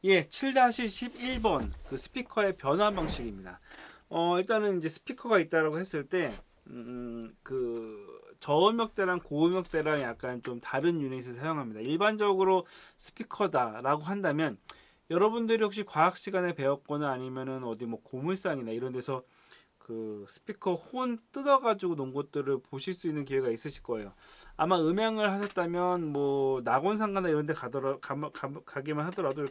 예, 7-11번 그 스피커의 변화 방식입니다. 일단은 이제 스피커가 있다라고 했을 때, 그 저음역대랑 고음역대랑 약간 좀 다른 유닛을 사용합니다. 일반적으로 스피커다라고 한다면 여러분들이 혹시 과학 시간에 배웠거나 아니면은 어디 뭐 고물상이나 이런 데서 그 스피커 혼 뜯어가지고 놓은 것들을 보실 수 있는 기회가 있으실 거예요. 아마 음향을 하셨다면 뭐 낙원상가나 이런 데 가기만 하더라도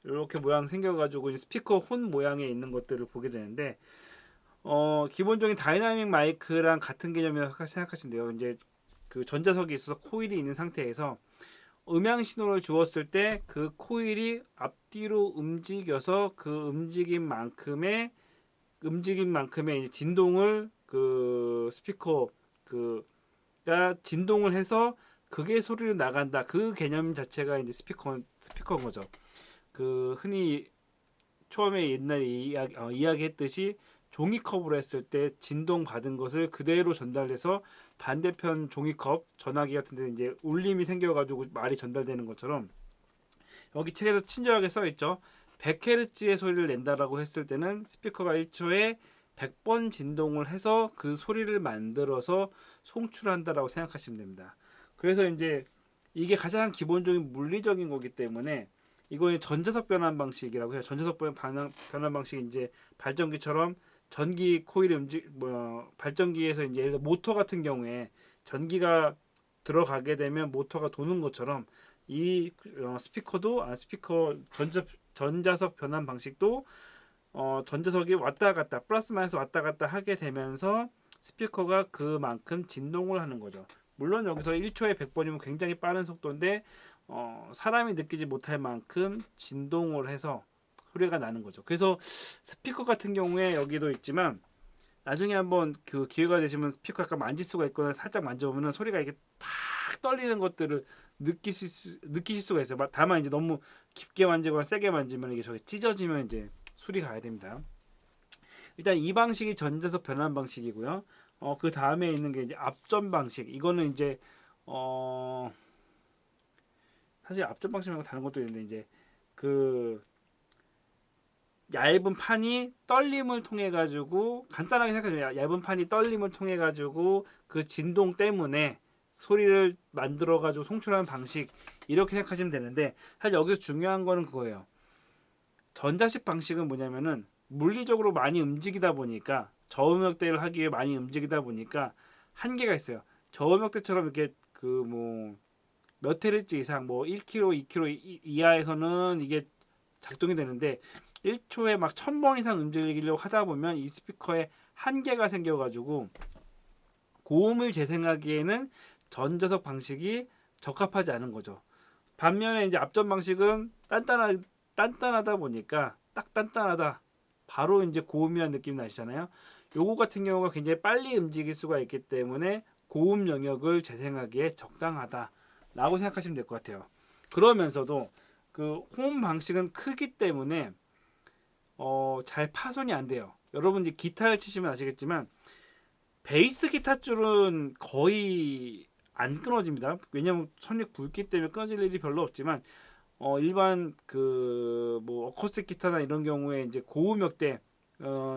이렇게 모양 생겨가지고 스피커 혼 모양에 있는 것들을 보게 되는데, 기본적인 다이나믹 마이크랑 같은 개념이라고 생각하시면 돼요. 이제 그 전자석이 있어서 코일이 있는 상태에서 음향 신호를 주었을 때 그 코일이 앞뒤로 움직여서 그 움직임 만큼의 이제 진동을 그 스피커 그가 진동을 해서 그게 소리로 나간다. 그 개념 자체가 이제 스피커인 거죠. 그 흔히 처음에 옛날에 이야기했듯이 종이컵으로 했을 때 진동 받은 것을 그대로 전달해서 반대편 종이컵 전화기 같은 데 이제 울림이 생겨가지고 말이 전달되는 것처럼, 여기 책에서 친절하게 써 있죠. 100Hz의 소리를 낸다라고 했을 때는 스피커가 1초에 100번 진동을 해서 그 소리를 만들어서 송출한다라고 생각하시면 됩니다. 그래서 이제 이게 가장 기본적인 물리적인 거기 때문에 이거는 전자석 변환 방식이라고 해요. 전자석 변환 방식이 이제 발전기처럼 전기 코일의 발전기에서 이제 예를 들어 모터 같은 경우에 전기가 들어가게 되면 모터가 도는 것처럼 이 스피커도 전자석 변환 방식도 전자석이 왔다 갔다 플러스 마이너스 왔다 갔다 하게 되면서 스피커가 그만큼 진동을 하는 거죠. 물론 여기서 1초에 100번이면 굉장히 빠른 속도인데 사람이 느끼지 못할 만큼 진동을 해서 소리가 나는 거죠. 그래서 스피커 같은 경우에 여기도 있지만 나중에 한번 그 기회가 되시면 스피커 약간 만질 수가 있거나 살짝 만져보면 소리가 이게 팍 떨리는 것들을 느끼실 수가 있어요. 다만 이제 너무 깊게 만지거나 세게 만지면 이게 저기 찢어지면 이제 수리 가야 됩니다. 일단 이 방식이 전자석 변환 방식이고요. 그 다음에 있는 게 이제 앞전 방식. 이거는 이제 어 사실 앞전 방식 말고 다른 것도 있는데 이제 그 얇은 판이 떨림을 통해 가지고, 간단하게 생각하면 얇은 판이 떨림을 통해 가지고 그 진동 때문에 소리를 만들어 가지고 송출하는 방식, 이렇게 생각하시면 되는데, 사실 여기서 중요한 거는 그거예요. 전자식 방식은 뭐냐면은 물리적으로 많이 움직이다 보니까, 저음역대를 하기 위해 많이 움직이다 보니까 한계가 있어요. 저음역대처럼 이렇게 그 뭐 몇 헤르츠 이상 뭐 1km, 2km 이하에서는 이게 작동이 되는데 1초에 막 1000번 이상 움직이려고 하다 보면 이 스피커에 한계가 생겨가지고 고음을 재생하기에는 전자석 방식이 적합하지 않은 거죠. 반면에 이제 앞전 방식은 단단하다 보니까 딱 단단하다. 바로 이제 고음이라는 느낌이 나시잖아요. 요거 같은 경우가 굉장히 빨리 움직일 수가 있기 때문에 고음 영역을 재생하기에 적당하다라고 생각하시면 될 것 같아요. 그러면서도 그 홈 방식은 크기 때문에 잘 파손이 안 돼요. 여러분 이제 기타를 치시면 아시겠지만 베이스 기타 줄은 거의 안 끊어집니다. 왜냐면 선이 굵기 때문에 끊어질 일이 별로 없지만 일반 그 뭐 어쿠스틱 기타나 이런 경우에 이제 고음역대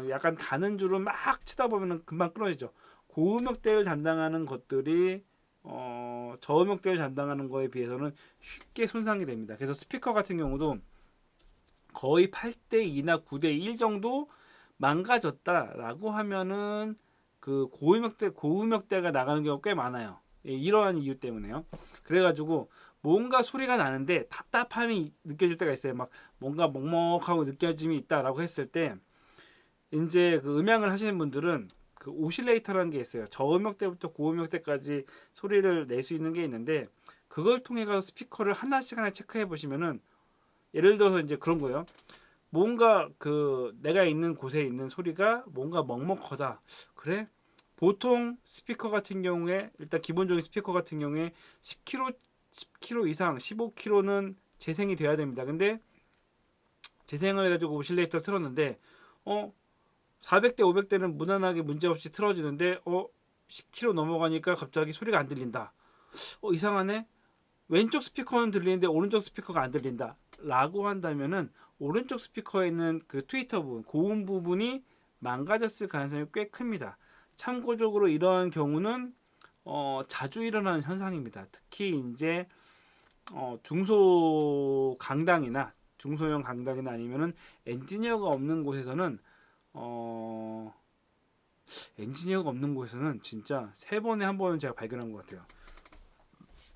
약간 가는 줄을 막 치다 보면은 금방 끊어지죠. 고음역대를 담당하는 것들이 저음역대를 담당하는 거에 비해서는 쉽게 손상이 됩니다. 그래서 스피커 같은 경우도 거의 8대 2나 9대 1 정도 망가졌다라고 하면은 그 고음역대가 나가는 경우가 꽤 많아요. 예, 이러한 이유 때문에요. 그래가지고 뭔가 소리가 나는데 답답함이 느껴질 때가 있어요. 막 뭔가 먹먹하고 느껴짐이 있다라고 했을 때 이제 그 음향을 하시는 분들은 그 오실레이터라는 게 있어요. 저음역대부터 고음역대까지 소리를 낼 수 있는 게 있는데, 그걸 통해 가서 스피커를 하나씩 하나 체크해 보시면은 예를 들어서 이제 그런 거예요. 뭔가 그 내가 있는 곳에 있는 소리가 뭔가 먹먹하다. 그래? 보통 스피커 같은 경우에 일단 기본적인 스피커 같은 경우에 10kg 이상, 15kg는 재생이 돼야 됩니다. 근데 재생을 해가지고 오실레이터를 틀었는데 400대, 500대는 무난하게 문제없이 틀어지는데 10kg 넘어가니까 갑자기 소리가 안 들린다. 이상하네. 왼쪽 스피커는 들리는데 오른쪽 스피커가 안 들린다. 라고 한다면은 오른쪽 스피커에 있는 그 트위터 부분, 고음 부분이 망가졌을 가능성이 꽤 큽니다. 참고적으로 이러한 경우는 자주 일어나는 현상입니다. 특히 이제 중소 강당이나 중소형 강당이나 아니면은 엔지니어가 없는 곳에서는 어, 엔지니어가 없는 곳에서는 진짜 세 번에 한 번은 제가 발견한 것 같아요.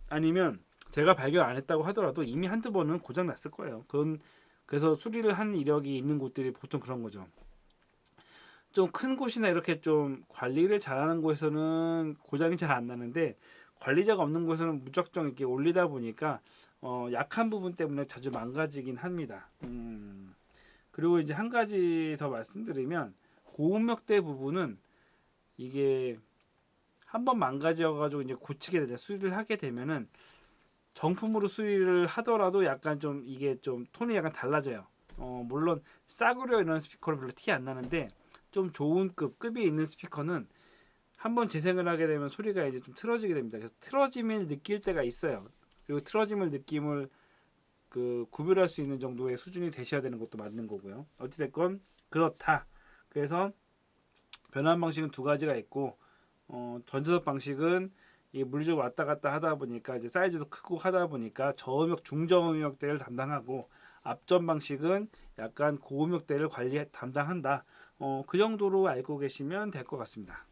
아니면 제가 발견 안 했다고 하더라도 이미 한두 번은 고장 났을 거예요. 그건 그래서 수리를 한 이력이 있는 곳들이 보통 그런 거죠. 좀 큰 곳이나 이렇게 좀 관리를 잘하는 곳에서는 고장이 잘 안 나는데 관리자가 없는 곳에서는 무작정 이렇게 올리다 보니까 약한 부분 때문에 자주 망가지긴 합니다. 그리고 이제 한 가지 더 말씀드리면 고음역대 부분은 이게 한번 망가져가지고 이제 고치게 되죠. 수리를 하게 되면은 정품으로 수리를 하더라도 약간 좀 이게 좀 톤이 약간 달라져요. 물론 싸구려 이런 스피커는 별로 티 안 나는데 좀 좋은 급이 있는 스피커는 한번 재생을 하게 되면 소리가 이제 좀 틀어지게 됩니다. 그래서 틀어짐을 느낄 때가 있어요. 그리고 틀어짐을 느낌을 그 구별할 수 있는 정도의 수준이 되셔야 되는 것도 맞는 거고요. 어찌됐건 그렇다. 그래서 변환 방식은 두 가지가 있고 전자석 방식은 이 물리적으로 왔다 갔다 하다 보니까 이제 사이즈도 크고 하다 보니까 저음역 중저음역대를 담당하고 앞전 방식은 약간 고음역대를 담당한다. 그 정도로 알고 계시면 될 것 같습니다.